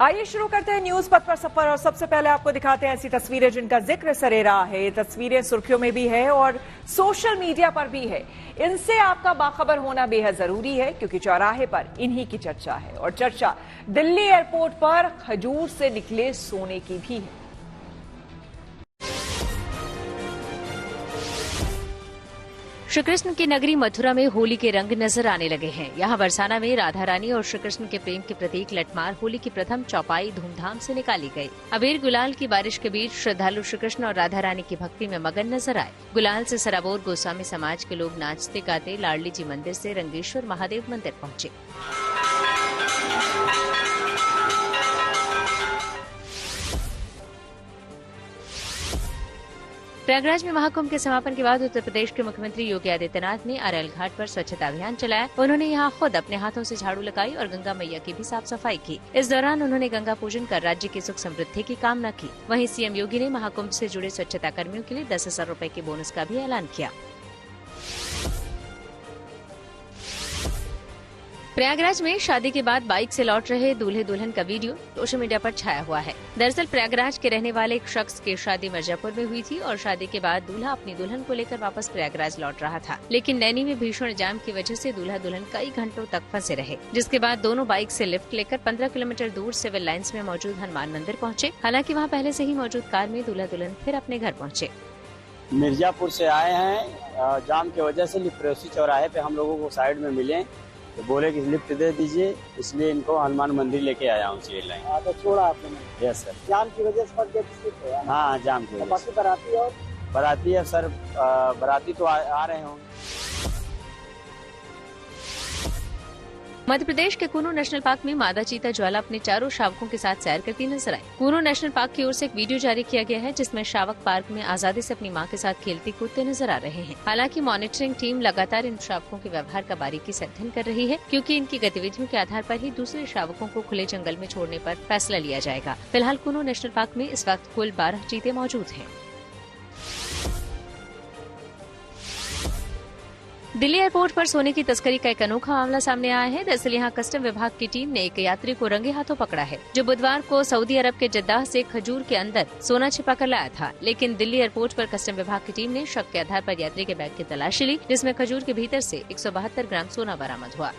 आइए शुरू करते हैं न्यूज पथ पर सफर और सबसे पहले आपको दिखाते हैं ऐसी तस्वीरें जिनका जिक्र सरे रहा है। ये तस्वीरें सुर्खियों में भी है और सोशल मीडिया पर भी है। इनसे आपका बाखबर होना बेहद जरूरी है क्योंकि चौराहे पर इन्हीं की चर्चा है और चर्चा दिल्ली एयरपोर्ट पर खजूर से निकले सोने की भी है। श्री कृष्ण की नगरी मथुरा में होली के रंग नजर आने लगे हैं। यहाँ बरसाना में राधा रानी और श्री कृष्ण के प्रेम के प्रतीक लठमार होली की प्रथम चौपाई धूमधाम से निकाली गई। अबीर गुलाल की बारिश के बीच श्रद्धालु श्री कृष्ण और राधा रानी की भक्ति में मगन नजर आए। गुलाल से सराबोर गोस्वामी समाज के लोग नाचते गाते लाडली जी मंदिर से रंगेश्वर महादेव मंदिर पहुँचे। प्रयागराज में महाकुंभ के समापन के बाद उत्तर प्रदेश के मुख्यमंत्री योगी आदित्यनाथ ने अरैल घाट पर स्वच्छता अभियान चलाया। उन्होंने यहां खुद अपने हाथों से झाड़ू लगाई और गंगा मैया की भी साफ सफाई की। इस दौरान उन्होंने गंगा पूजन कर राज्य की सुख समृद्धि की कामना की। वहीं सीएम योगी ने महाकुंभ से जुड़े स्वच्छता कर्मियों के लिए 10,000 रुपए के बोनस का भी ऐलान किया। प्रयागराज में शादी के बाद बाइक से लौट रहे दूल्हे दुल्हन का वीडियो सोशल मीडिया पर छाया हुआ है। दरअसल प्रयागराज के रहने वाले एक शख्स की शादी मिर्जापुर में हुई थी और शादी के बाद दूल्हा अपनी दुल्हन को लेकर वापस प्रयागराज लौट रहा था, लेकिन नैनी में भीषण जाम की वजह से दूल्हा दुल्हन कई घंटों तक फंसे रहे, जिसके बाद दोनों बाइक से लिफ्ट लेकर 15 किलोमीटर दूर सिविल लाइन्स में मौजूद हनुमान मंदिर पहुँचे। हालांकि वहाँ पहले से ही मौजूद कार में दूल्हा दुल्हन फिर अपने घर पहुँचे। मिर्जापुर से आए हैं, जाम की वजह से लिप्रोसी चौराहे पे हम लोगों को साइड में मिले तो बोले कि लिफ्ट दे दीजिए, इसलिए इनको हनुमान मंदिर लेके आया हूँ सिविल लाइन। तो छोड़ा आपने? Yes sir. जाम की वजह से फट गया? हाँ, जाम की वजह से। बराती है सर, बराती तो आ रहे होंगे। मध्य प्रदेश के कूनो नेशनल पार्क में मादा चीता ज्वाला अपने चारों शावकों के साथ सैर करती नजर आई। कूनो नेशनल पार्क की ओर से एक वीडियो जारी किया गया है जिसमें शावक पार्क में आजादी से अपनी मां के साथ खेलते कूदते नजर आ रहे हैं। हालांकि मॉनिटरिंग टीम लगातार इन शावकों के व्यवहार का बारीकी से अध्ययन कर रही है क्योंकि इनकी गतिविधियों के आधार पर ही दूसरे शावकों को खुले जंगल में छोड़ने पर फैसला लिया जाएगा। फिलहाल कूनो नेशनल पार्क में इस वक्त कुल 12 चीते मौजूद हैं। दिल्ली एयरपोर्ट पर सोने की तस्करी का एक अनोखा मामला सामने आया है। दरअसल यहाँ कस्टम विभाग की टीम ने एक यात्री को रंगे हाथों पकड़ा है जो बुधवार को सऊदी अरब के जद्दाह से खजूर के अंदर सोना छिपा कर लाया था। लेकिन दिल्ली एयरपोर्ट पर कस्टम विभाग की टीम ने शक के आधार पर यात्री के बैग की तलाशी ली, जिसमें खजूर के भीतर से 172 ग्राम सोना बरामद हुआ।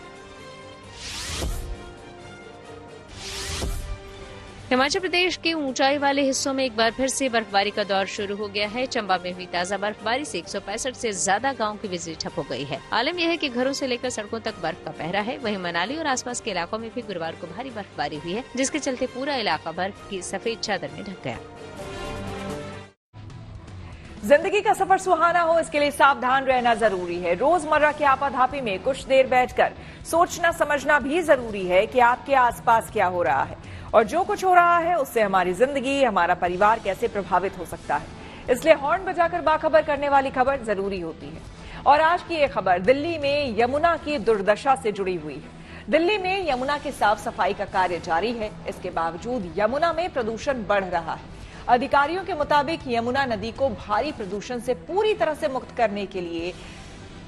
हिमाचल प्रदेश के ऊंचाई वाले हिस्सों में एक बार फिर से बर्फबारी का दौर शुरू हो गया है। चंबा में हुई ताजा बर्फबारी से 165 से ज्यादा गांवों की बिजली ठप हो गई है। आलम यह है कि घरों से लेकर सड़कों तक बर्फ का पहरा है। वहीं मनाली और आसपास के इलाकों में भी गुरुवार को भारी बर्फबारी हुई है, जिसके चलते पूरा इलाका बर्फ की सफेद चादर में ढक गया। जिंदगी का सफर सुहाना हो, इसके लिए सावधान रहना जरूरी है। रोजमर्रा की आपाधापी में कुछ देर बैठकर सोचना समझना भी जरूरी है कि आपके आसपास क्या हो रहा है और जो कुछ हो रहा है उससे हमारी जिंदगी, हमारा परिवार कैसे प्रभावित हो सकता है। इसलिए हॉर्न बजाकर बाखबर करने वाली खबर जरूरी होती है। और आज की ये खबर दिल्ली में यमुना की दुर्दशा से जुड़ी हुई है। दिल्ली में यमुना की साफ सफाई का कार्य जारी है, इसके बावजूद यमुना में प्रदूषण बढ़ रहा है। अधिकारियों के मुताबिक यमुना नदी को भारी प्रदूषण से पूरी तरह से मुक्त करने के लिए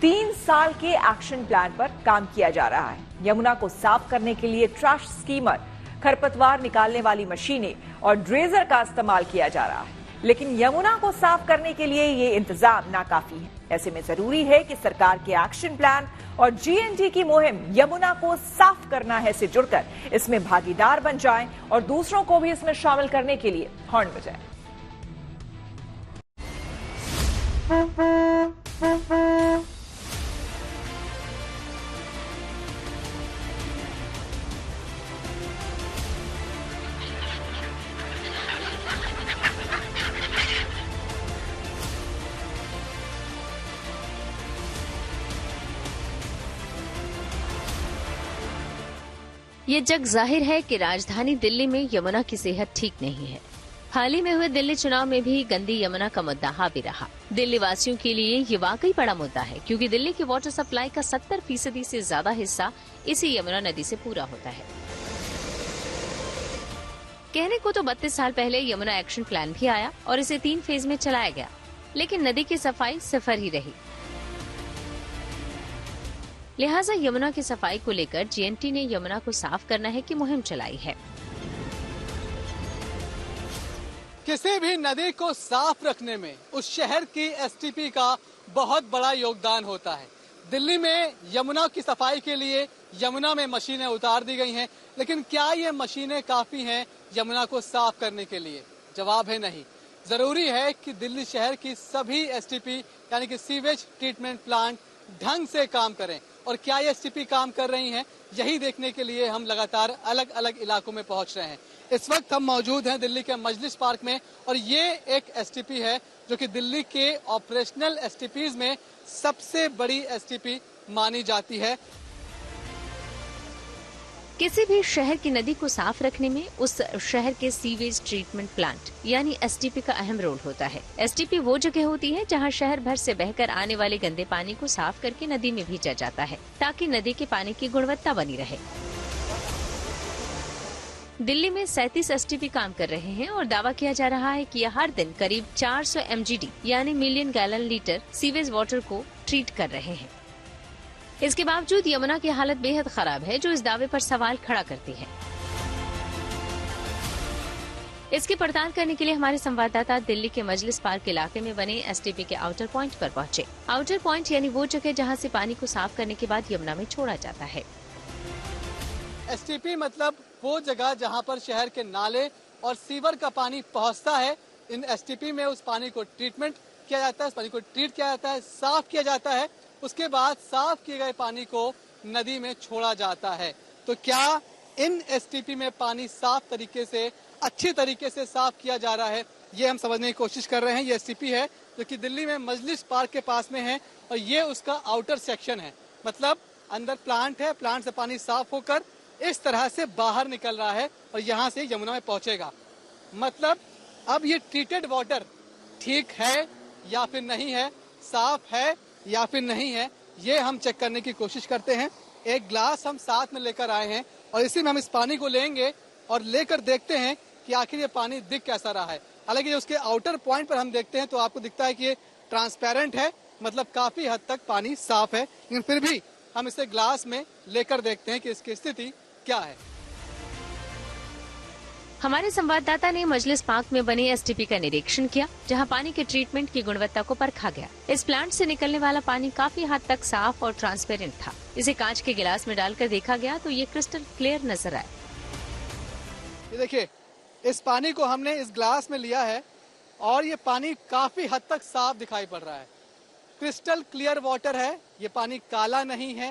3 साल के एक्शन प्लान पर काम किया जा रहा है। यमुना को साफ करने के लिए ट्रैश स्कीमर, खरपतवार निकालने वाली मशीनें और ड्रेजर का इस्तेमाल किया जा रहा है, लेकिन यमुना को साफ करने के लिए ये इंतजाम नाकाफी है। ऐसे में जरूरी है कि सरकार के एक्शन प्लान और जीएनडी की मुहिम यमुना को साफ करना है से जुड़कर इसमें भागीदार बन जाएं और दूसरों को भी इसमें शामिल करने के लिए हॉर्न बजाएं। ये जग जाहिर है कि राजधानी दिल्ली में यमुना की सेहत ठीक नहीं है। हाल ही में हुए दिल्ली चुनाव में भी गंदी यमुना का मुद्दा हावी रहा। दिल्ली वासियों के लिए ये वाकई बड़ा मुद्दा है क्योंकि दिल्ली की वाटर सप्लाई का 70% से ज्यादा हिस्सा इसी यमुना नदी से पूरा होता है। कहने को तो 32 साल पहले यमुना एक्शन प्लान भी आया और इसे 3 फेज में चलाया गया, लेकिन नदी की सफाई सिफर ही रही। लिहाजा यमुना की सफाई को लेकर जीएनटी ने यमुना को साफ करना है की मुहिम चलाई है। किसी भी नदी को साफ रखने में उस शहर की एसटीपी का बहुत बड़ा योगदान होता है। दिल्ली में यमुना की सफाई के लिए यमुना में मशीनें उतार दी गई हैं, लेकिन क्या ये मशीनें काफी हैं यमुना को साफ करने के लिए? जवाब है नहीं। जरूरी है कि दिल्ली शहर की सभी एसटीपी यानी कि सीवेज ट्रीटमेंट प्लांट ढंग से काम करें। और क्या ये एसटीपी काम कर रही हैं, यही देखने के लिए हम लगातार अलग अलग इलाकों में पहुंच रहे हैं। इस वक्त हम मौजूद हैं दिल्ली के मजलिस पार्क में और ये एक एसटीपी है जो कि दिल्ली के ऑपरेशनल एसटीपीज में सबसे बड़ी एसटीपी मानी जाती है। किसी भी शहर की नदी को साफ रखने में उस शहर के सीवेज ट्रीटमेंट प्लांट यानी एसटीपी का अहम रोल होता है। एसटीपी वो जगह होती है जहां शहर भर से बहकर आने वाले गंदे पानी को साफ करके नदी में भेजा जाता है ताकि नदी के पानी की गुणवत्ता बनी रहे। दिल्ली में 37 एसटीपी काम कर रहे हैं और दावा किया जा रहा है कि यह हर दिन करीब 400 MGD यानी million gallon litre sewage water को ट्रीट कर रहे हैं। इसके बावजूद यमुना की हालत बेहद खराब है, जो इस दावे पर सवाल खड़ा करती है। इसकी पड़ताल करने के लिए हमारे संवाददाता दिल्ली के मजलिस पार्क इलाके में बने एसटीपी के आउटर पॉइंट पर पहुंचे। आउटर पॉइंट यानी वो जगह जहां से पानी को साफ करने के बाद यमुना में छोड़ा जाता है। एसटीपी मतलब वो जगह जहां पर शहर के नाले और सीवर का पानी पहुंचता है। इन एसटीपी में उस पानी को ट्रीटमेंट किया जाता है, उस पानी को ट्रीट किया जाता है, साफ किया जाता है। उसके बाद साफ किए गए पानी को नदी में छोड़ा जाता है। तो क्या इन एसटीपी में पानी साफ तरीके से, अच्छी तरीके से साफ किया जा रहा है, ये हम समझने की कोशिश कर रहे हैं। ये एसटीपी है जो कि दिल्ली में मजलिस पार्क के पास में है और ये उसका आउटर सेक्शन है। मतलब अंदर प्लांट है, प्लांट से पानी साफ होकर इस तरह से बाहर निकल रहा है और यहाँ से यमुना में पहुंचेगा। मतलब अब ये ट्रीटेड वाटर ठीक है या फिर नहीं है, साफ है या फिर नहीं है, ये हम चेक करने की कोशिश करते हैं। एक ग्लास हम साथ में लेकर आए हैं और इसी में हम इस पानी को लेंगे और लेकर देखते हैं कि आखिर ये पानी दिख कैसा रहा है। हालांकि उसके आउटर पॉइंट पर हम देखते हैं तो आपको दिखता है कि ये ट्रांसपेरेंट है, मतलब काफी हद तक पानी साफ है, लेकिन फिर भी हम इसे ग्लास में लेकर देखते हैं कि इसकी स्थिति क्या है। हमारे संवाददाता ने मजलिस पार्क में बने एसटीपी का निरीक्षण किया, जहां पानी के ट्रीटमेंट की गुणवत्ता को परखा गया। इस प्लांट से निकलने वाला पानी काफी हद तक साफ और ट्रांसपेरेंट था। इसे कांच के गिलास में डालकर देखा गया तो ये क्रिस्टल क्लियर नजर आया। ये देखिए, इस पानी को हमने इस ग्लास में लिया है और ये पानी काफी हद तक साफ दिखाई पड़ रहा है। क्रिस्टल क्लियर वाटर है। ये पानी काला नहीं है,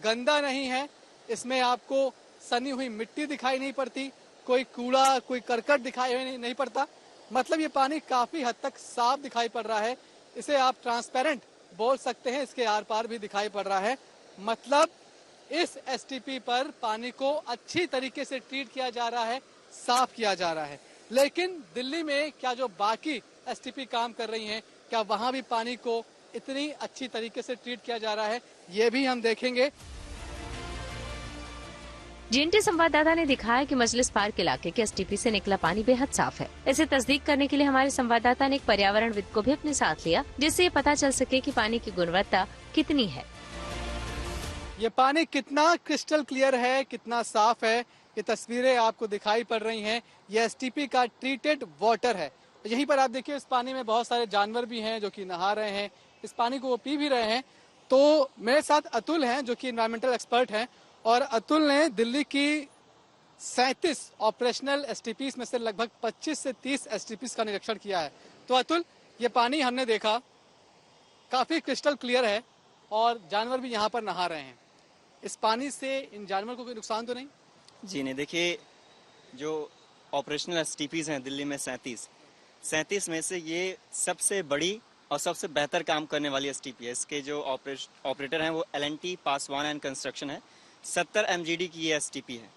गंदा नहीं है, इसमें आपको सनी हुई मिट्टी दिखाई नहीं पड़ती, कोई कूड़ा, कोई करकट दिखाई नहीं पड़ता। मतलब ये पानी काफी हद तक साफ दिखाई पड़ रहा है। इसे आप ट्रांसपेरेंट बोल सकते हैं, इसके आर पार भी दिखाई पड़ रहा है। मतलब इस एसटीपी पर पानी को अच्छी तरीके से ट्रीट किया जा रहा है, साफ किया जा रहा है। लेकिन दिल्ली में क्या जो बाकी एसटीपी काम कर रही हैं, क्या वहां भी पानी को इतनी अच्छी तरीके से ट्रीट किया जा रहा है, ये भी हम देखेंगे। जीएनटी संवाददाता ने दिखाया कि मजलिस पार्क इलाके के एसटीपी से निकला पानी बेहद साफ है। इसे तस्दीक करने के लिए हमारे संवाददाता ने एक पर्यावरणविद को भी अपने साथ लिया, जिससे ये पता चल सके कि पानी की गुणवत्ता कितनी है। ये पानी कितना क्रिस्टल क्लियर है, कितना साफ है, ये तस्वीरें आपको दिखाई पड़ रही हैं। ये एसटीपी का ट्रीटेड वाटर है। यहीं पर आप देखिए, इस पानी में बहुत सारे जानवर भी हैं जो कि नहा रहे हैं, इस पानी को वो पी भी रहे हैं। तो मेरे साथ अतुल हैं जो कि एनवायरमेंटल एक्सपर्ट हैं और अतुल ने दिल्ली की 37 ऑपरेशनल एसटीपीज में से लगभग 25 से 30 एसटीपीज का निरीक्षण किया है। तो अतुल, ये पानी हमने देखा काफी क्रिस्टल क्लियर है और जानवर भी यहाँ पर नहा रहे हैं। इस पानी से इन जानवर को कोई नुकसान तो नहीं? जी नहीं, देखिए जो ऑपरेशनल एसटीपीज हैं दिल्ली में 37 में से ये सबसे बड़ी और सबसे बेहतर काम करने वाली एसटीपी है। इसके जो ऑपरेटर हैं वो L&T पासवान एंड कंस्ट्रक्शन है। 70 MGD की ये एसटीपी है।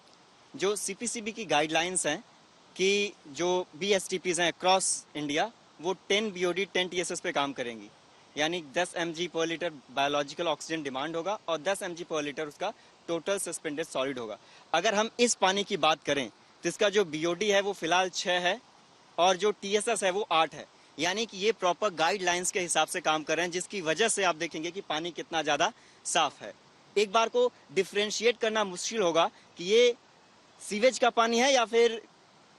जो सीपीसीबी की गाइडलाइंस हैं कि जो भी एसटीपीज हैं अक्रॉस इंडिया वो 10 BOD 10 TSS पे काम करेंगी, यानी 10 mg पर लीटर बायोलॉजिकल ऑक्सीजन डिमांड होगा और 10 mg पर लीटर उसका टोटल सस्पेंडेड सॉलिड होगा। अगर हम इस पानी की बात करें तो इसका जो BOD है वो फिलहाल 6 है और जो TSS है वो 8 है, यानी कि ये प्रॉपर गाइडलाइंस के हिसाब से काम कर रहे हैं, जिसकी वजह से आप देखेंगे कि पानी कितना ज्यादा साफ है। एक बार को डिफरेंशिएट करना मुश्किल होगा कि ये सीवेज का पानी है या फिर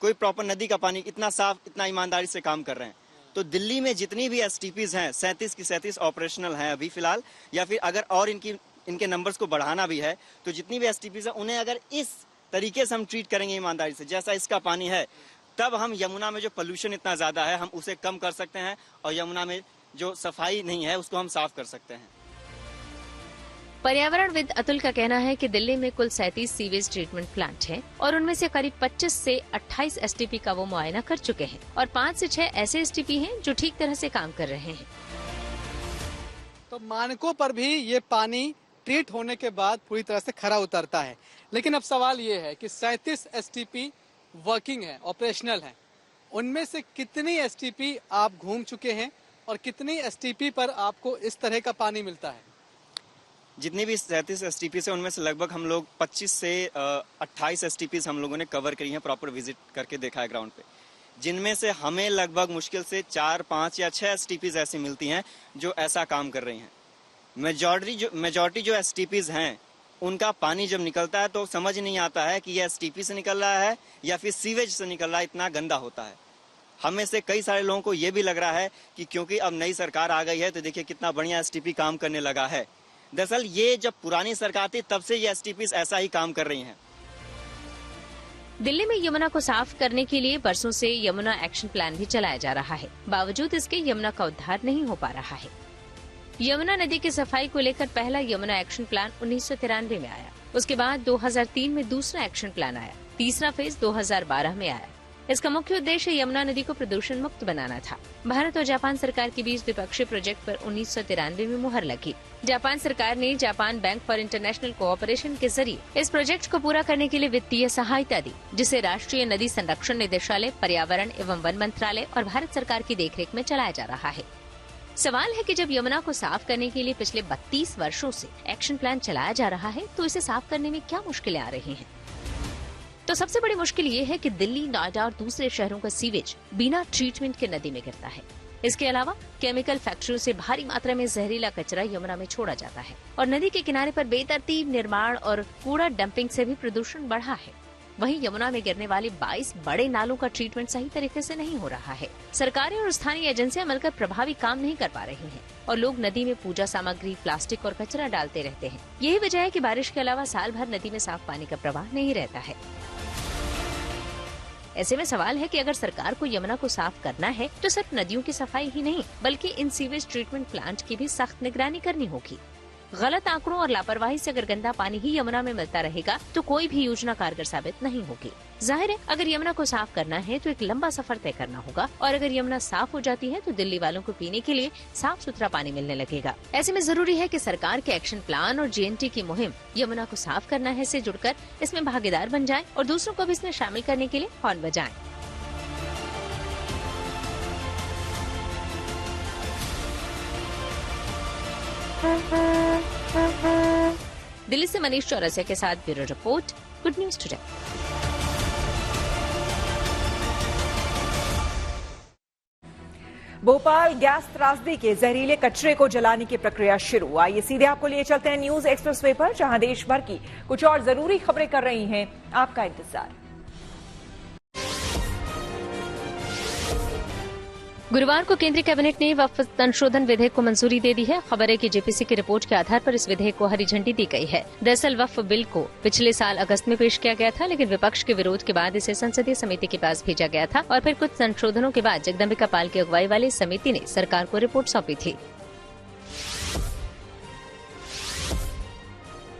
कोई प्रॉपर नदी का पानी इतना साफ, इतना ईमानदारी से काम कर रहे हैं। तो दिल्ली में जितनी भी एसटीपीज हैं 37 की 37 ऑपरेशनल हैं अभी फिलहाल, या फिर अगर और इनके नंबर्स को बढ़ाना भी है तो जितनी भी एसटीपीज हैं उन्हें अगर इस तरीके से हम ट्रीट करेंगे ईमानदारी से जैसा इसका पानी है, तब हम यमुना में जो पोल्यूशन इतना ज्यादा है हम उसे कम कर सकते हैं और यमुना में जो सफाई नहीं है उसको हम साफ कर सकते हैं। पर्यावरणविद अतुल का कहना है कि दिल्ली में कुल 37 सीवेज ट्रीटमेंट प्लांट हैं और उनमें से करीब 25 से 28 एसटीपी का वो मुआयना कर चुके हैं और 5 से 6 ऐसे एसटीपी हैं जो ठीक तरह से काम कर रहे हैं। तो मानकों पर भी ये पानी ट्रीट होने के बाद पूरी तरह से खरा उतरता है, लेकिन अब सवाल ये है कि 37 एसटीपी वर्किंग है, ऑपरेशनल है, उनमें से कितनी एसटीपी आप घूम चुके हैं और कितनी एसटीपी पर आपको इस तरह का पानी मिलता है? जितनी भी 37 एसटीपी से उनमें से लगभग हम लोग 25 से 28 एसटीपी हम लोगों ने कवर करी हैं, प्रॉपर विजिट करके देखा है ग्राउंड पे, जिनमें से हमें लगभग मुश्किल से 4, 5 या 6 एसटीपीज ऐसी मिलती हैं जो ऐसा काम कर रही हैं। मेजॉरिटी जो एसटीपीज हैं उनका पानी जब निकलता है तो समझ नहीं आता है कि यह एसटीपी से निकल रहा है या फिर सीवेज से निकल रहा है, इतना गंदा होता है। हमें से कई सारे लोगों को ये भी लग रहा है कि क्योंकि अब नई सरकार आ गई है तो देखिए कितना बढ़िया एसटीपी काम करने लगा है। दरअसल ये जब पुरानी सरकार थी तब से ये एसटीपीज ऐसा ही काम कर रही हैं। दिल्ली में यमुना को साफ करने के लिए बरसों से यमुना एक्शन प्लान भी चलाया जा रहा है, बावजूद इसके यमुना का उद्धार नहीं हो पा रहा है। यमुना नदी की सफाई को लेकर पहला यमुना एक्शन प्लान 1993 में आया, उसके बाद 2003 में दूसरा एक्शन प्लान आया, तीसरा फेज 2012 में आया। इसका मुख्य उद्देश्य यमुना नदी को प्रदूषण मुक्त बनाना था। भारत और जापान सरकार के बीच द्विपक्षीय प्रोजेक्ट पर 1993 में मुहर लगी। जापान सरकार ने Japan bank for international cooperation के जरिए इस प्रोजेक्ट को पूरा करने के लिए वित्तीय सहायता दी, जिसे राष्ट्रीय नदी संरक्षण निदेशालय, पर्यावरण एवं वन मंत्रालय और भारत सरकार की देखरेख में चलाया जा रहा है। सवाल है कि जब यमुना को साफ करने के लिए पिछले 32 वर्षों से एक्शन प्लान चलाया जा रहा है तो इसे साफ करने में क्या मुश्किलें आ रही हैं? तो सबसे बड़ी मुश्किल ये है कि दिल्ली, नोएडा और दूसरे शहरों का सीवेज बिना ट्रीटमेंट के नदी में गिरता है। इसके अलावा केमिकल फैक्ट्रियों से भारी मात्रा में जहरीला कचरा यमुना में छोड़ा जाता है और नदी के किनारे पर बेतरतीब निर्माण और कूड़ा डंपिंग से भी प्रदूषण बढ़ा है। वहीं यमुना में गिरने वाले 22 बड़े नालों का ट्रीटमेंट सही तरीके से नहीं हो रहा है। सरकारें और स्थानीय एजेंसियां मिलकर प्रभावी काम नहीं कर पा रही हैं और लोग नदी में पूजा सामग्री, प्लास्टिक और कचरा डालते रहते हैं। यही वजह है कि बारिश के अलावा साल भर नदी में साफ पानी का प्रवाह नहीं रहता है। ऐसे में सवाल है कि अगर सरकार को यमुना को साफ करना है तो सिर्फ नदियों की सफाई ही नहीं बल्कि इन सीवेज ट्रीटमेंट प्लांट की भी सख्त निगरानी करनी होगी। गलत आंकड़ों और लापरवाही से अगर गंदा पानी ही यमुना में मिलता रहेगा तो कोई भी योजना कारगर साबित नहीं होगी। जाहिर है अगर यमुना को साफ करना है तो एक लंबा सफर तय करना होगा और अगर यमुना साफ हो जाती है तो दिल्ली वालों को पीने के लिए साफ सुथरा पानी मिलने लगेगा। ऐसे में जरूरी है कि सरकार के एक्शन प्लान और JNT की मुहिम यमुना को साफ करना है से जुड़कर इसमें भागीदार बन जाए और दूसरों को भी इसमें शामिल करने के लिए हॉर्न बजाएं। दिल्ली से मनीष चौरसिया के साथ bureau report, good news today. Bhopal gas त्रासदी के जहरीले कचरे को जलाने की प्रक्रिया शुरू। आइए सीधे आपको लिए चलते हैं न्यूज एक्सप्रेसवे पर, जहां देश भर की कुछ और जरूरी खबरें कर रही हैं आपका इंतजार। गुरुवार को केंद्रीय कैबिनेट ने वक्फ संशोधन विधेयक को मंजूरी दे दी है। खबर है कि जेपीसी की रिपोर्ट के आधार पर इस विधेयक को हरी झंडी दी गई है। दरअसल वक्फ बिल को पिछले साल अगस्त में पेश किया गया था, लेकिन विपक्ष के विरोध के बाद इसे संसदीय समिति के पास भेजा गया था और फिर कुछ संशोधनों के बाद जगदम्बिका पाल की अगुवाई वाली समिति ने सरकार को रिपोर्ट सौंपी थी।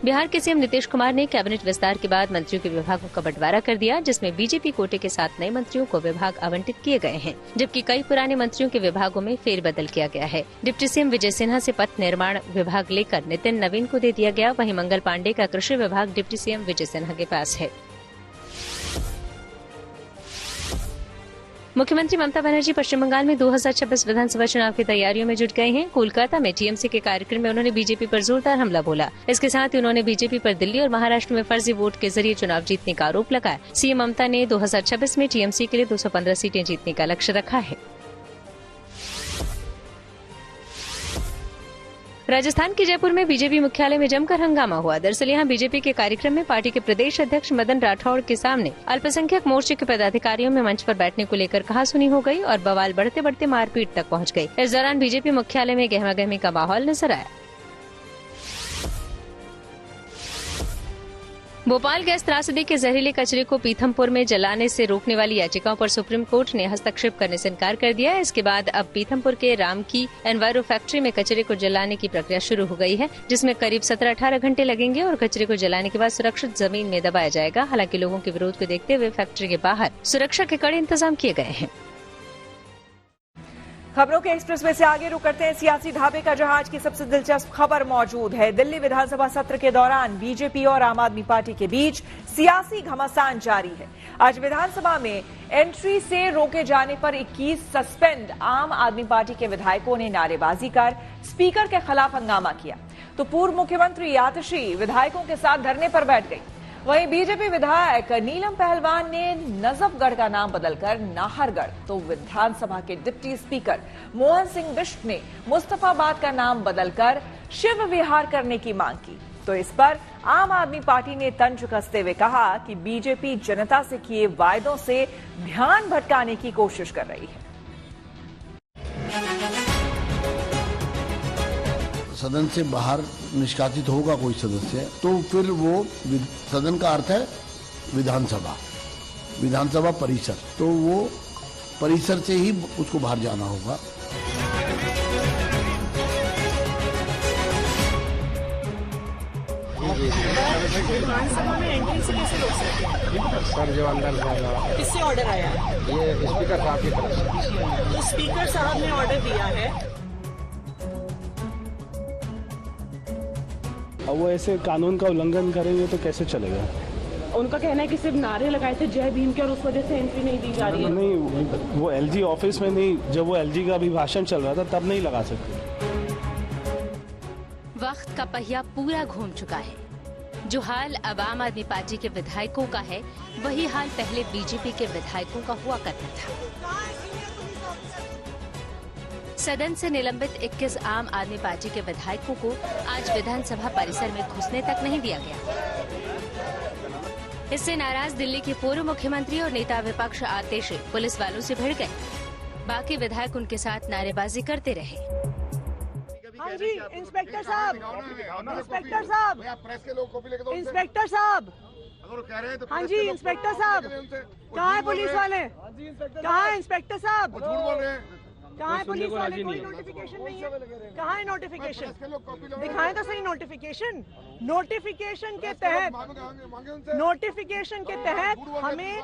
बिहार के सीएम नीतीश कुमार ने कैबिनेट विस्तार के बाद मंत्रियों के विभागों का बंटवारा कर दिया, जिसमें बीजेपी कोटे के 7 नए मंत्रियों को विभाग आवंटित किए गए हैं, जबकि कई पुराने मंत्रियों के विभागों में फेरबदल किया गया है। डिप्टी सीएम विजय सिन्हा से पथ निर्माण विभाग लेकर नितिन नवीन को दे दिया गया। वहीं मंगल पांडे का कृषि विभाग डिप्टी सीएम विजय सिन्हा के पास है। मुख्यमंत्री ममता बनर्जी पश्चिम बंगाल में 2026 विधानसभा चुनाव की तैयारियों में जुट गए हैं। कोलकाता में टीएमसी के कार्यक्रम में उन्होंने बीजेपी पर जोरदार हमला बोला। इसके साथ ही उन्होंने बीजेपी पर दिल्ली और महाराष्ट्र में फर्जी वोट के जरिए चुनाव जीतने का आरोप लगाया। सीएम ममता ने 2026 में टीएमसी के लिए 215 सीटें जीतने का लक्ष्य रखा है। राजस्थान के जयपुर में बीजेपी मुख्यालय में जमकर हंगामा हुआ। दरअसल यहां बीजेपी के कार्यक्रम में पार्टी के प्रदेश अध्यक्ष मदन राठौड़ के सामने अल्पसंख्यक मोर्चे के पदाधिकारियों में मंच पर बैठने को लेकर कहासुनी हो गई और बवाल बढ़ते बढ़ते मारपीट तक पहुंच गई। इस दौरान बीजेपी मुख्यालय में गहमा-गहमी का माहौल नजर आया। भोपाल गैस त्रासदी के जहरीले कचरे को पीथमपुर में जलाने से रोकने वाली याचिकाओं पर सुप्रीम कोर्ट ने हस्तक्षेप करने से इनकार कर दिया है। इसके बाद अब पीथमपुर के रामकी एनवायरो फैक्ट्री में कचरे को जलाने की प्रक्रिया शुरू हो गई है, जिसमें करीब 17-18 घंटे लगेंगे और कचरे को जलाने के बाद सुरक्षित जमीन में दबाया जाएगा। हालांकि लोगों के विरोध को देखते हुए फैक्ट्री के बाहर सुरक्षा के कड़े इंतजाम किए गए हैं। खबरों के एक्सप्रेसवे से आगे रुक करते हैं सियासी ढाबे का, जहां आज की सबसे दिलचस्प खबर मौजूद है। दिल्ली विधानसभा सत्र के दौरान बीजेपी और आम आदमी पार्टी के बीच सियासी घमासान जारी है। आज विधानसभा में एंट्री से रोके जाने पर 21 सस्पेंड आम आदमी पार्टी के विधायकों ने नारेबाजी कर स्पीकर के खिलाफ हंगामा किया, तो पूर्व मुख्यमंत्री आतिशी विधायकों के साथ धरने पर बैठ गई। वहीं बीजेपी विधायक नीलम पहलवान ने नजफगढ़ का नाम बदलकर नाहरगढ़, तो विधानसभा के डिप्टी स्पीकर मोहन सिंह बिष्ट ने मुस्तफाबाद का नाम बदलकर शिव विहार करने की मांग की। तो इस पर आम आदमी पार्टी ने तंज कसते हुए कहा कि बीजेपी जनता से किए वायदों से ध्यान भटकाने की कोशिश कर रही है। सदन से बाहर निष्कासित होगा कोई सदस्य तो फिर वो सदन का अर्थ है विधानसभा, विधानसभा परिसर, तो वो परिसर से ही उसको बाहर जाना होगा। विधानसभा में एंट्री से कैसे रोक सकते? सर जो अंदर किससे ऑर्डर आया? ये स्पीकर साहब की तरफ से। तो स्पीकर साहब ने ऑर्डर दिया है। अब वो ऐसे कानून का उल्लंघन करेंगे तो कैसे चलेगा? उनका कहना है कि सिर्फ नारे लगाए थे जय भीम के और उस वजह से एंट्री नहीं दी जा रही है। नहीं, वो एलजी ऑफिस में नहीं, जब वो एलजी का अभिभाषण चल रहा था तब नहीं लगा सकते। वक्त का पहिया पूरा घूम चुका है। जो हाल अब आम आदमी पार्टी के विधायकों का है, वही हाल पहले बीजेपी के विधायकों का हुआ करता था। सदन से निलंबित 21 आम आदमी पार्टी के विधायकों को आज विधानसभा परिसर में घुसने तक नहीं दिया गया। इससे नाराज दिल्ली के पूर्व मुख्यमंत्री और नेता विपक्ष आतिशी पुलिस वालों से भिड़ गए। बाकी विधायक उनके साथ नारेबाजी करते रहे। हाँ जी, इंस्पेक्टर साहब, इंस्पेक्टर साहब, इंस्पेक्टर साहब, हाँ जी इंस्पेक्टर साहब, कहाँ है पुलिस वाले? कहाँ है इंस्पेक्टर साहब? कहाँ है पुलिस वाले? कोई नोटिफिकेशन नहीं है। कहाँ है नोटिफिकेशन? दिखाएं तो सही नोटिफिकेशन। नोटिफिकेशन के तहत हमें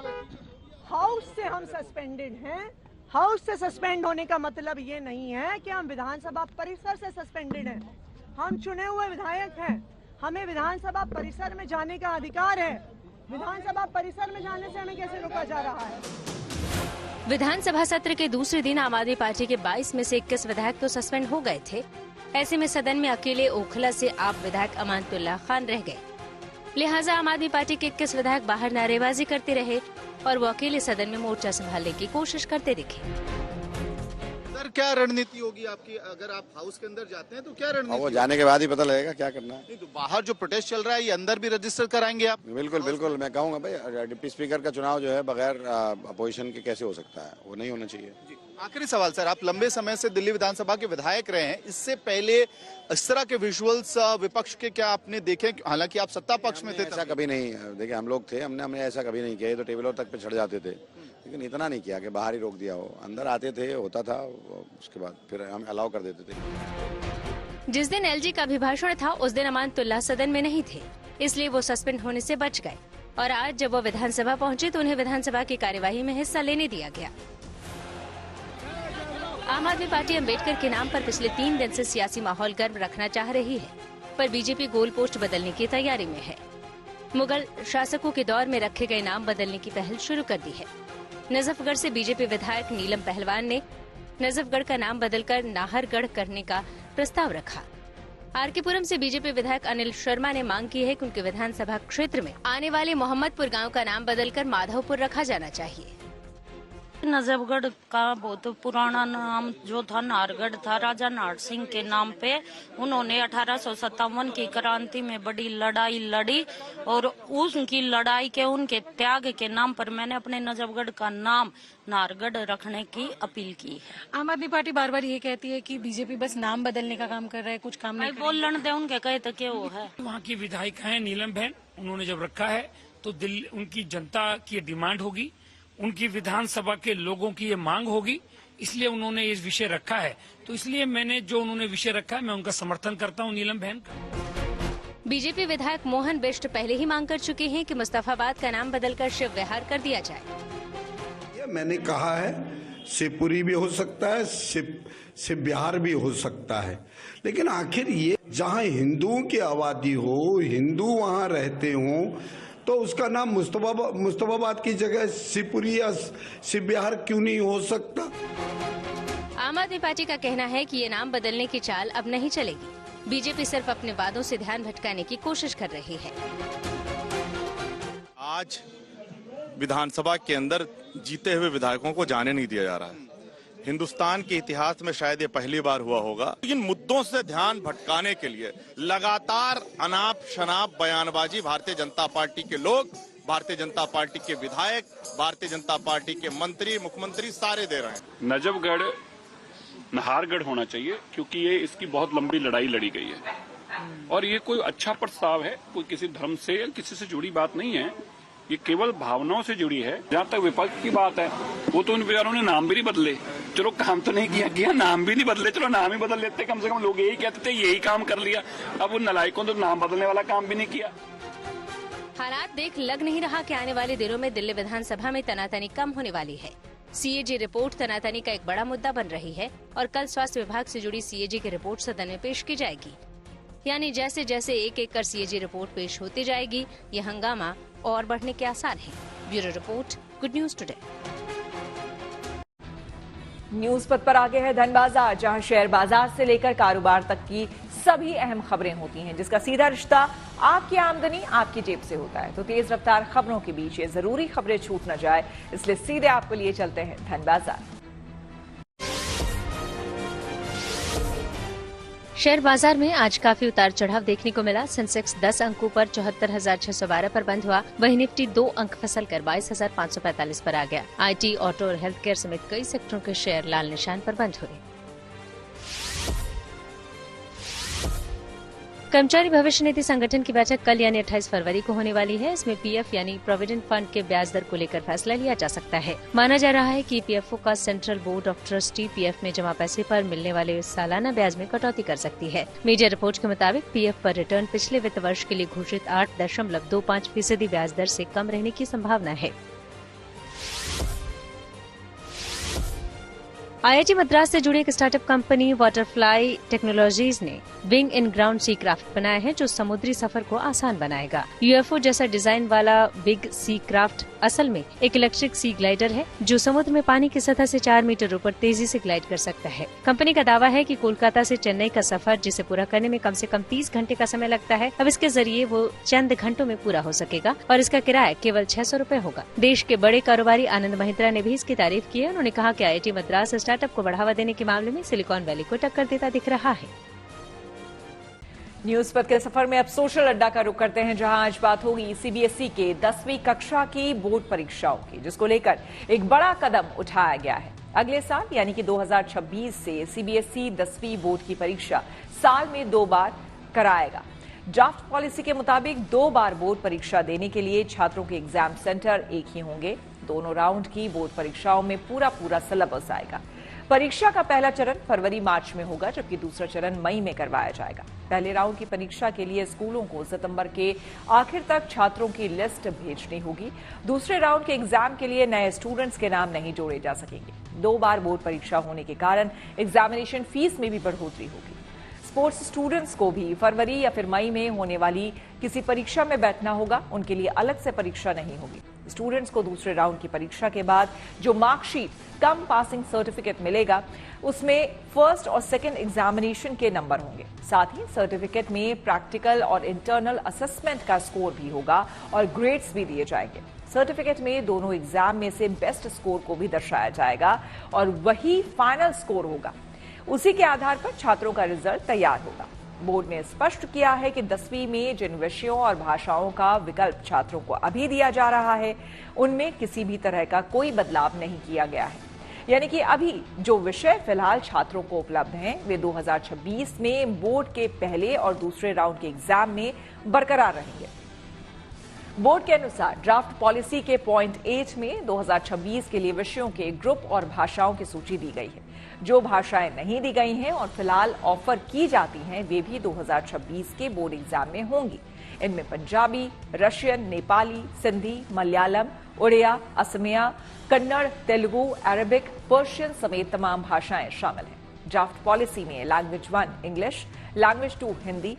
हाउस से हम सस्पेंडेड हैं। हाउस से सस्पेंड होने का मतलब ये नहीं है कि हम विधानसभा परिसर से सस्पेंडेड हैं। हम चुने हुए विधायक हैं, हमें विधानसभा परिसर में जाने का अधिकार है। विधानसभा परिसर में जाने से हमें कैसे रोका जा रहा है? विधानसभा सत्र के दूसरे दिन आम आदमी पार्टी के 22 में से 21 विधायक तो सस्पेंड हो गए थे। ऐसे में सदन में अकेले ओखला से आप विधायक अमानतुल्लाह खान रह गए। लिहाजा आम आदमी पार्टी के 21 विधायक बाहर नारेबाजी करते रहे और वो अकेले सदन में मोर्चा संभालने की कोशिश करते दिखे। सर क्या रणनीति होगी आपकी अगर आप हाउस के अंदर जाते हैं तो क्या रणनीति? वो जाने के बाद ही पता लगेगा क्या करना है। नहीं तो बाहर जो प्रोटेस्ट चल रहा है ये अंदर भी रजिस्टर कराएंगे आप? बिल्कुल बिल्कुल, मैं कहूँगा भाई डिप्टी स्पीकर का चुनाव जो है बगैर अपोजिशन के कैसे हो सकता है, वो नहीं होना चाहिए। आखिरी सवाल सर, आप लंबे समय से दिल्ली विधानसभा के विधायक रहे हैं, इससे पहले इस तरह के विजुअल्स विपक्ष के क्या आपने देखे? हालांकि आप सत्ता पक्ष में थे। ऐसा कभी नहीं, देखिए हम लोग थे, हमने ऐसा कभी नहीं किया। ये तो टेबलों तक पे चढ़ जाते थे, लेकिन इतना नहीं किया कि बाहर ही रोक दिया हो। अंदर आते थे, होता था, उसके बाद फिर हम अलाउ कर देते थे। जिस दिन एलजी का अभिभाषण था उस दिन अमानतुल्लाह सदन में नहीं थे, इसलिए वो सस्पेंड होने से बच गए। और आज जब वो विधानसभा पहुंचे तो उन्हें विधानसभा की कार्यवाही में हिस्सा लेने दिया गया। आम आदमी पार्टी अम्बेडकर के नाम पर पिछले 3 दिन से सियासी माहौल गर्म रखना चाह रही है, पर बीजेपी गोल पोस्ट बदलने की तैयारी में है। मुगल शासकों के दौर में रखे गए नाम बदलने की पहल शुरू कर दी है। नजफगढ़ से बीजेपी विधायक नीलम पहलवान ने नजफगढ़ का नाम बदलकर नाहरगढ़ करने का प्रस्ताव रखा। आरकेपुरम से बीजेपी विधायक अनिल शर्मा ने मांग की है कि उनके विधानसभा क्षेत्र में आने वाले मोहम्मदपुर गांव का नाम बदलकर माधवपुर रखा जाना चाहिए। नजफगढ़ का बहुत पुराना नाम जो था नारगढ़ था, राजा नार सिंह के नाम पे। उन्होंने 1857 की क्रांति में बड़ी लड़ाई लड़ी और उनकी लड़ाई के उनके त्याग के नाम पर मैंने अपने नजफगढ़ का नाम नारगढ़ रखने की अपील की है। आम आदमी पार्टी बार बार ये कहती है कि बीजेपी बस नाम बदलने का काम कर रहा है, कुछ काम नहीं बोलने दे, उनके कहे तो क्या वो है। वहाँ की विधायिका है नीलम बहन, उन्होंने जब रखा है तो दिल्ली उनकी जनता की डिमांड होगी, उनकी विधानसभा के लोगों की ये मांग होगी, इसलिए उन्होंने ये विषय रखा है। तो इसलिए मैंने जो उन्होंने विषय रखा है मैं उनका समर्थन करता हूँ नीलम बहन का। बीजेपी विधायक मोहन बिष्ट पहले ही मांग कर चुके हैं कि मुस्तफाबाद का नाम बदलकर शिव विहार कर दिया जाए। मैंने कहा है शिवपुरी भी हो सकता है, शिव विहार भी हो सकता है, लेकिन आखिर ये जहाँ हिंदुओं की आबादी हो, हिंदू वहाँ रहते हों, तो उसका नाम मुस्तफाबाद की जगह शिवपुरी या शिव विहार क्यों नहीं हो सकता। आम आदमी पार्टी का कहना है कि ये नाम बदलने की चाल अब नहीं चलेगी। बीजेपी सिर्फ अपने वादों से ध्यान भटकाने की कोशिश कर रही है। आज विधानसभा के अंदर जीते हुए विधायकों को जाने नहीं दिया जा रहा है। हिंदुस्तान के इतिहास में शायद ये पहली बार हुआ होगा। इन मुद्दों से ध्यान भटकाने के लिए लगातार अनाप शनाप बयानबाजी भारतीय जनता पार्टी के लोग, भारतीय जनता पार्टी के विधायक, भारतीय जनता पार्टी के मंत्री, मुख्यमंत्री सारे दे रहे हैं। नजफगढ़ नाहरगढ़ होना चाहिए, क्योंकि ये इसकी बहुत लंबी लड़ाई लड़ी गई है और ये कोई अच्छा प्रस्ताव है, कोई किसी धर्म से या किसी से जुड़ी बात नहीं है, ये केवल भावनाओं से जुड़ी है। जहाँ तक विपक्ष की बात है, वो तो उन बेचारों ने नाम भी नहीं बदले, चलो काम तो नहीं किया, नाम भी नहीं बदले, चलो नाम ही बदल लेते, कम से कम लोग यही कहते थे यही काम कर लिया। अब उन नलायकों तो नाम बदलने वाला काम भी नहीं किया। हालात देख लग नहीं रहा कि आने वाले दिनों में दिल्ली विधानसभा में तनातनी कम होने वाली है। सीएजी रिपोर्ट तनातनी का एक बड़ा मुद्दा बन रही है और कल स्वास्थ्य विभाग से जुड़ी सीएजी की रिपोर्ट सदन में पेश की जाएगी। यानी जैसे जैसे एक एक कर सीएजी रिपोर्ट पेश होती जाएगी, ये हंगामा और बढ़ने के आसार हैं। Bureau report, good news today. News पथ पर आगे है धन बाजार, जहां शेयर बाजार से लेकर कारोबार तक की सभी अहम खबरें होती हैं, जिसका सीधा रिश्ता आपकी आमदनी आपकी जेब से होता है। तो तेज रफ्तार खबरों के बीच ये जरूरी खबरें छूट न जाए, इसलिए सीधे आपको लिए चलते हैं धन बाजार। शेयर बाजार में आज काफी उतार चढ़ाव देखने को मिला। सेंसेक्स 10 अंकों पर 74,612 पर बंद हुआ, वहीं निफ्टी 2 अंक फिसलकर 22,545 पर आ गया। आईटी, ऑटो और हेल्थ केयर समेत कई सेक्टरों के शेयर लाल निशान पर बंद हुए। कर्मचारी भविष्य निधि संगठन की बैठक कल यानी 28 फरवरी को होने वाली है। इसमें पीएफ यानी प्रोविडेंट फंड के ब्याज दर को लेकर फैसला लिया जा सकता है। माना जा रहा है कि ईपीएफओ का central board of trustee PF में जमा पैसे पर मिलने वाले सालाना ब्याज में कटौती कर सकती है। मीडिया रिपोर्ट के मुताबिक पीएफ पर रिटर्न पिछले वित्त वर्ष के लिए घोषित 8.25% ब्याज दर से कम रहने की संभावना है। आईआईटी मद्रास से जुड़ी एक स्टार्टअप कंपनी वाटरफ्लाई टेक्नोलॉजीज ने wing in ground sea craft बनाया है, जो समुद्री सफर को आसान बनाएगा। यूएफओ जैसा डिजाइन वाला बिग सी क्राफ्ट असल में एक इलेक्ट्रिक सी ग्लाइडर है, जो समुद्र में पानी की सतह से 4 मीटर ऊपर तेजी से ग्लाइड कर सकता है। कंपनी का दावा है कि कोलकाता से चेन्नई का सफर, जिसे पूरा करने में कम से कम 30 घंटे का समय लगता है, अब इसके जरिए वो चंद घंटों में पूरा हो सकेगा और इसका किराया केवल 600 रुपए होगा। देश के बड़े कारोबारी आनंद महिंद्रा ने भी इसकी तारीफ की है। उन्होंने कहा कि आईआईटी मद्रास स्टार्टअप को बढ़ावा देने के मामले में सिलिकॉन वैली को टक्कर देता दिख रहा है। न्यूज पथ के सफर में अब सोशल अड्डा का रुख करते हैं, जहां आज बात होगी सीबीएसई के 10वीं कक्षा की बोर्ड परीक्षाओं की, जिसको लेकर एक बड़ा कदम उठाया गया है। अगले साल यानी कि 2026 से सीबीएसई 10वीं बोर्ड की परीक्षा साल में 2 बार कराएगा। ड्राफ्ट पॉलिसी के मुताबिक 2 बार बोर्ड परीक्षा देने के लिए छात्रों के एग्जाम सेंटर एक ही होंगे। दोनों राउंड की बोर्ड परीक्षाओं में पूरा सिलेबस आएगा। परीक्षा का पहला चरण फरवरी-मार्च में होगा, जबकि दूसरा चरण मई में करवाया जाएगा। पहले राउंड की परीक्षा के लिए स्कूलों को सितंबर के आखिर तक छात्रों की लिस्ट भेजनी होगी। दूसरे राउंड के एग्जाम के लिए नए स्टूडेंट्स के नाम नहीं जोड़े जा सकेंगे। 2 बार बोर्ड परीक्षा होने के कारण एग्जामिनेशन फीस में भी बढ़ोतरी होगी। स्पोर्ट्स स्टूडेंट्स को भी फरवरी या फिर मई में होने वाली किसी परीक्षा में बैठना होगा, उनके लिए अलग से परीक्षा नहीं होगी। स्टूडेंट्स को दूसरे राउंड की परीक्षा के बाद जो मार्कशीट कम पासिंग सर्टिफिकेट मिलेगा, उसमें फर्स्ट और सेकंड एग्जामिनेशन के नंबर होंगे। साथ ही सर्टिफिकेट में प्रैक्टिकल और इंटरनल असेसमेंट का स्कोर भी होगा और ग्रेड्स भी दिए जाएंगे। सर्टिफिकेट में दोनों एग्जाम में से बेस्ट स्कोर को भी दर्शाया जाएगा और वही फाइनल स्कोर होगा। उसी के आधार पर छात्रों का रिजल्ट तैयार होगा। बोर्ड ने स्पष्ट किया है कि 10वीं में जिन विषयों और भाषाओं का विकल्प छात्रों को अभी दिया जा रहा है, उनमें किसी भी तरह का कोई बदलाव नहीं किया गया है। यानी कि अभी जो विषय फिलहाल छात्रों को उपलब्ध हैं, वे 2026 में बोर्ड के पहले और दूसरे राउंड के एग्जाम में बरकरार रहेंगे। बोर्ड के अनुसार ड्राफ्ट पॉलिसी के पॉइंट 8 में 2026 के लिए विषयों के ग्रुप और भाषाओं की सूची दी गई है। जो भाषाएं नहीं दी गई हैं और फिलहाल ऑफर की जाती हैं, वे भी 2026 के बोर्ड एग्जाम में होंगी। इनमें Punjabi, Russian, Nepali, Sindhi, Malayalam, Oriya, Asamiya, Kannada, Telugu, Arabic, Persian समेत तमाम भाषाएं शामिल हैं। ड्राफ्ट पॉलिसी में language 1 English, language 2 Hindi,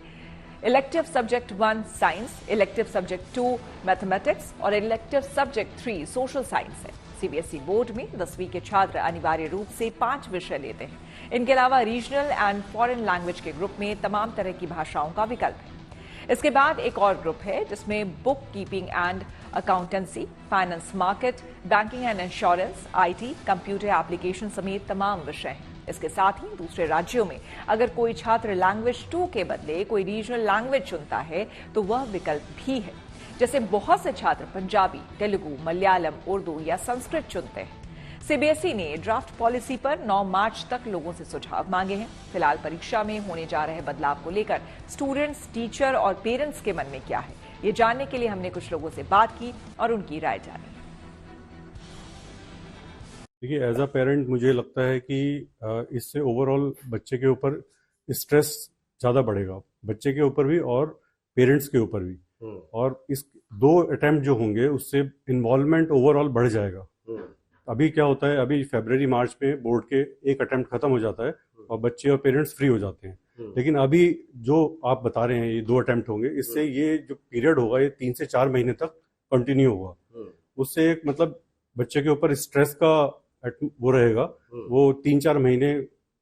elective subject 1 science, elective subject 2 mathematics और इलेक्टिव सब्जेक्ट 3 सोशल साइंस है। सीबीएसई बोर्ड में 10वीं के छात्र अनिवार्य रूप से 5 विषय लेते हैं। इनके अलावा रीजनल एंड फॉरेन लैंग्वेज के ग्रुप में तमाम तरह की भाषाओं का विकल्प है। इसके बाद एक और ग्रुप है जिसमें book keeping and accountancy, finance market, banking and insurance, IT, computer application समेत तमाम विषय हैं। इसके साथ ही दूसरे राज्यों में अगर कोई छात्र लैंग्वेज 2 के बदले कोई रीजनल लैंग्वेज चुनता है तो वह विकल्प भी है। जैसे बहुत से छात्र पंजाबी, तेलुगु, मलयालम, उर्दू या संस्कृत चुनते हैं। सीबीएसई ने ड्राफ्ट पॉलिसी पर 9 मार्च तक लोगों से सुझाव मांगे हैं। फिलहाल परीक्षा में होने जा रहे बदलाव को लेकर स्टूडेंट्स, टीचर और पेरेंट्स के मन में क्या है, ये जानने के लिए हमने कुछ लोगों से बात की और उनकी राय जानी। देखिए, एज अ पेरेंट मुझे लगता है कि इससे ओवरऑल बच्चे के ऊपर स्ट्रेस ज़्यादा बढ़ेगा, बच्चे के ऊपर भी और पेरेंट्स के ऊपर भी। और इस 2 अटेम्प्ट जो होंगे उससे इन्वॉल्वमेंट ओवरऑल बढ़ जाएगा। अभी क्या होता है, अभी फरवरी मार्च में बोर्ड के एक अटेम्प्ट खत्म हो जाता है और बच्चे और पेरेंट्स फ्री हो जाते हैं। लेकिन अभी जो आप बता रहे हैं ये 2 अटेम्प्ट होंगे, इससे ये जो पीरियड होगा ये 3 से 4 महीने तक कंटिन्यू होगा। उससे एक मतलब बच्चे के ऊपर स्ट्रेस का वो रहेगा, वो 3-4 महीने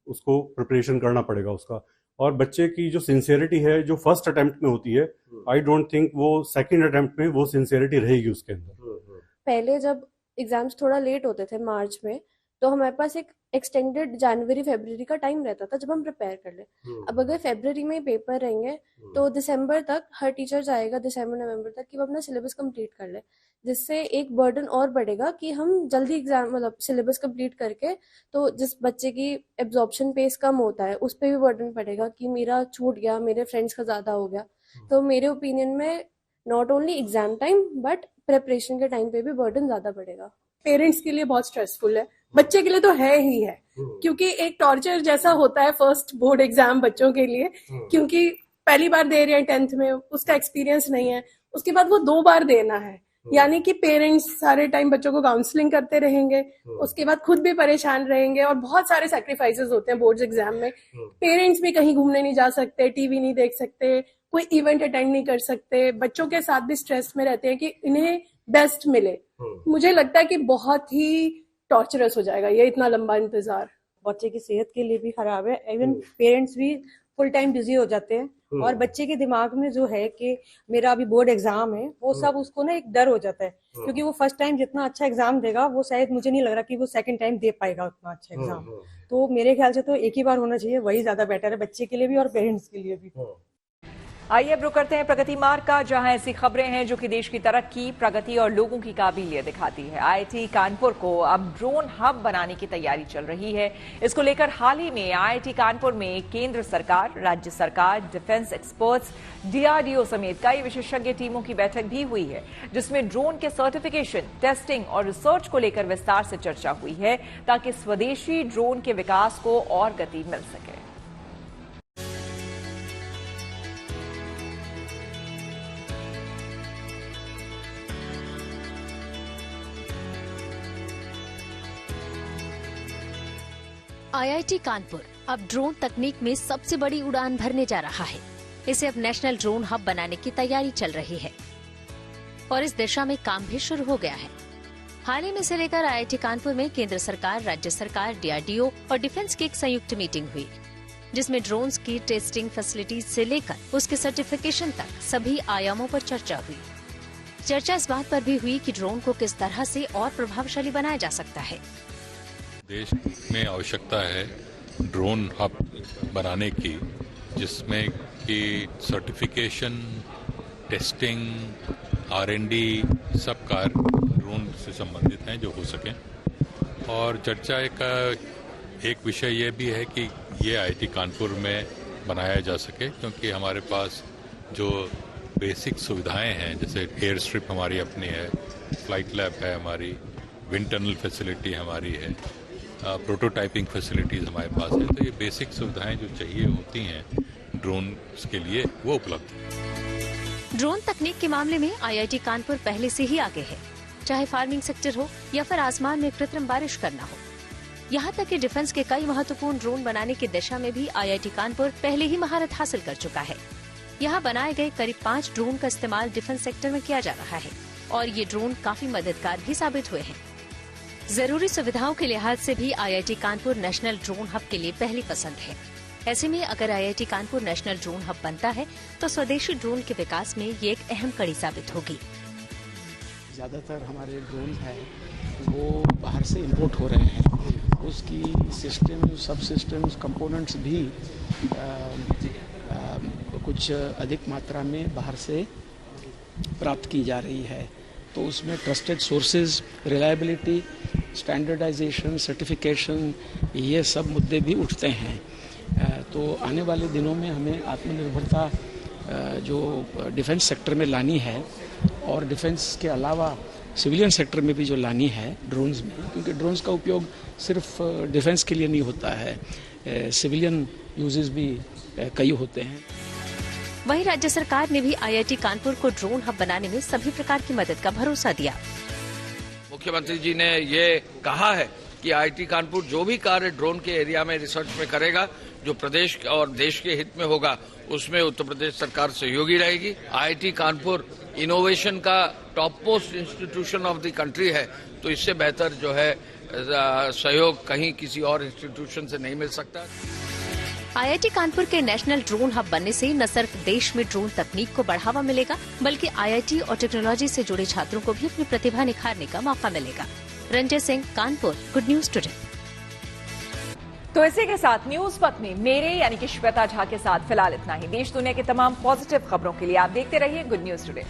उसको प्रिपरेशन करना पड़ेगा उसका। और बच्चे की जो सिंसियरिटी है जो फर्स्ट अटेम्प्ट में होती है, आई डोंट थिंक वो सेकंड अटेम्प्ट में वो सिंसियरिटी रहेगी उसके अंदर। पहले जब एग्जाम्स थोड़ा लेट होते थे मार्च में, तो हमारे पास एक एक्सटेंडेड जनवरी फरवरी का टाइम रहता था जब हम प्रिपेयर कर ले। अब अगर फरवरी में पेपर रहेंगे तो दिसंबर तक हर टीचर चाहेगा, दिसंबर नवंबर तक, कि वो अपना सिलेबस कंप्लीट कर ले, जिससे एक बर्डन और बढ़ेगा कि हम जल्दी एग्जाम मतलब सिलेबस कंप्लीट करके, तो जिस बच्चे की एब्जॉर्प्शन पेस कम होता है उस पर भी बर्डन पड़ेगा कि मेरा छूट गया, मेरे फ्रेंड्स का ज्यादा हो गया। तो मेरे ओपिनियन में not only exam time but preparation के टाइम पे भी बर्डन ज्यादा बढ़ेगा। पेरेंट्स के लिए बहुत स्ट्रेसफुल है, बच्चे के लिए तो है ही है, क्योंकि एक टॉर्चर जैसा होता है फर्स्ट बोर्ड एग्जाम बच्चों के लिए, क्योंकि पहली बार दे रहे हैं 10th में, उसका एक्सपीरियंस नहीं है, उसके बाद वो 2 बार देना है। यानी कि पेरेंट्स सारे टाइम बच्चों को काउंसलिंग करते रहेंगे, उसके बाद खुद भी परेशान रहेंगे और बहुत सारे सैक्रिफाइसेस होते हैं बोर्ड्स एग्जाम में। पेरेंट्स भी कहीं घूमने नहीं जा सकते, टीवी नहीं देख सकते, कोई इवेंट अटेंड नहीं कर सकते, बच्चों के साथ भी स्ट्रेस में रहते हैं कि इन्हें बेस्ट मिले। मुझे लगता है कि बहुत ही टॉर्चरस हो जाएगा ये इतना लंबा इंतजार। बच्चे की सेहत के लिए भी खराब है, इवन पेरेंट्स भी फुल टाइम बिजी हो जाते हैं और बच्चे के दिमाग में जो है कि मेरा अभी बोर्ड एग्जाम है, वो सब उसको ना एक डर हो जाता है, क्योंकि वो फर्स्ट टाइम जितना अच्छा एग्जाम देगा वो शायद मुझे नहीं लग रहा कि वो सेकंड टाइम दे पाएगा उतना अच्छा एग्जाम। तो मेरे ख्याल से तो एक ही बार होना चाहिए, वही ज्यादा बेटर है बच्चे के लिए भी और पेरेंट्स के लिए भी। आइए अब रुक करते हैं प्रगति मार्ग का, जहां ऐसी खबरें हैं जो कि देश की तरक्की, प्रगति और लोगों की काबिलियत दिखाती है। आईआईटी कानपुर को अब ड्रोन हब बनाने की तैयारी चल रही है। इसको लेकर हाल ही में आईआईटी कानपुर में केंद्र सरकार, राज्य सरकार, डिफेंस एक्सपर्ट्स, डीआरडीओ समेत कई विशेषज्ञ टीमों की बैठक भी हुई है, जिसमें ड्रोन के सर्टिफिकेशन, टेस्टिंग और रिसर्च को लेकर विस्तार से चर्चा हुई है, ताकि स्वदेशी ड्रोन के विकास को और गति मिल सके। आईआईटी कानपुर अब ड्रोन तकनीक में सबसे बड़ी उड़ान भरने जा रहा है। इसे अब नेशनल ड्रोन हब बनाने की तैयारी चल रही है और इस दिशा में काम भी शुरू हो गया है। हाल ही में से लेकर आईआईटी कानपुर में केंद्र सरकार, राज्य सरकार, डीआरडीओ और डिफेंस की एक संयुक्त मीटिंग हुई, जिसमें ड्रोन्स की टेस्टिंग फैसिलिटीज से लेकर उसके सर्टिफिकेशन तक सभी आयामों पर चर्चा हुई। चर्चा इस बात पर भी हुई कि ड्रोन को किस तरह से और प्रभावशाली बनाया जा सकता है। देश में आवश्यकता है ड्रोन हब बनाने की, जिसमें कि सर्टिफिकेशन, टेस्टिंग, R&D सब कार्य ड्रोन से संबंधित हैं जो हो सकें। और चर्चा का एक विषय ये भी है कि ये IIT कानपुर में बनाया जा सके, क्योंकि हमारे पास जो बेसिक सुविधाएं हैं, जैसे एयर स्ट्रिप हमारी अपनी है, फ्लाइट लैब है हमारी, विंड टनल फैसिलिटी हमारी है, प्रोटोटाइपिंग फैसिलिटीज हमारे पास है, तो ये बेसिक सुविधाएं जो चाहिए होती हैं ड्रोन के लिए वो उपलब्ध है। ड्रोन तकनीक के मामले में IIT कानपुर पहले से ही आगे है, चाहे फार्मिंग सेक्टर हो या फिर आसमान में कृत्रिम बारिश करना हो। यहाँ तक कि डिफेंस के कई महत्वपूर्ण ड्रोन बनाने की दिशा में भी IIT कानपुर पहले ही महारत हासिल कर चुका है। यहाँ बनाए गए करीब 5 ड्रोन का इस्तेमाल डिफेंस सेक्टर में किया जा रहा है और ये ड्रोन काफी मददगार भी साबित हुए हैं। जरूरी सुविधाओं के लिहाज से भी IIT Kanpur national drone hub के लिए पहली पसंद है। ऐसे में अगर IIT Kanpur national drone hub बनता है तो स्वदेशी ड्रोन के विकास में ये एक अहम कड़ी साबित होगी। ज़्यादातर हमारे ड्रोन है वो बाहर से इंपोर्ट हो रहे हैं, उसकी सिस्टम, सब सिस्टम्स, कंपोनेंट्स भी कुछ अधिक मात्रा में बाहर से प्राप्त की जा रही है। तो उसमें trusted sources, reliability, standardization, certification, ये सब मुद्दे भी उठते हैं। तो आने वाले दिनों में हमें आत्मनिर्भरता जो डिफेंस सेक्टर में लानी है और डिफेंस के अलावा सिविलियन सेक्टर में भी जो लानी है ड्रोन्स में, क्योंकि ड्रोन्स का उपयोग सिर्फ डिफेंस के लिए नहीं होता है, सिविलियन यूजेस भी कई होते हैं। वहीं राज्य सरकार ने भी IIT कानपुर को ड्रोन हब बनाने में सभी प्रकार की मदद का भरोसा दिया। मुख्यमंत्री जी ने ये कहा है कि IIT कानपुर जो भी कार्य ड्रोन के एरिया में रिसर्च में करेगा, जो प्रदेश और देश के हित में होगा, उसमें उत्तर प्रदेश सरकार सहयोगी रहेगी। IIT कानपुर इनोवेशन का top most institution of the country है, तो इससे बेहतर जो है सहयोग कहीं किसी और इंस्टीट्यूशन से नहीं मिल सकता। IIT कानपुर के नेशनल ड्रोन हब बनने से न सिर्फ देश में ड्रोन तकनीक को बढ़ावा मिलेगा, बल्कि IIT और टेक्नोलॉजी से जुड़े छात्रों को भी अपनी प्रतिभा निखारने का मौका मिलेगा। Ranjay Singh, Kanpur, good news today. तो इसी के साथ न्यूज पथ में मेरे यानी कि श्वेता झा के साथ फिलहाल इतना ही। देश दुनिया की तमाम पॉजिटिव खबरों के लिए आप देखते रहिए गुड न्यूज टुडे।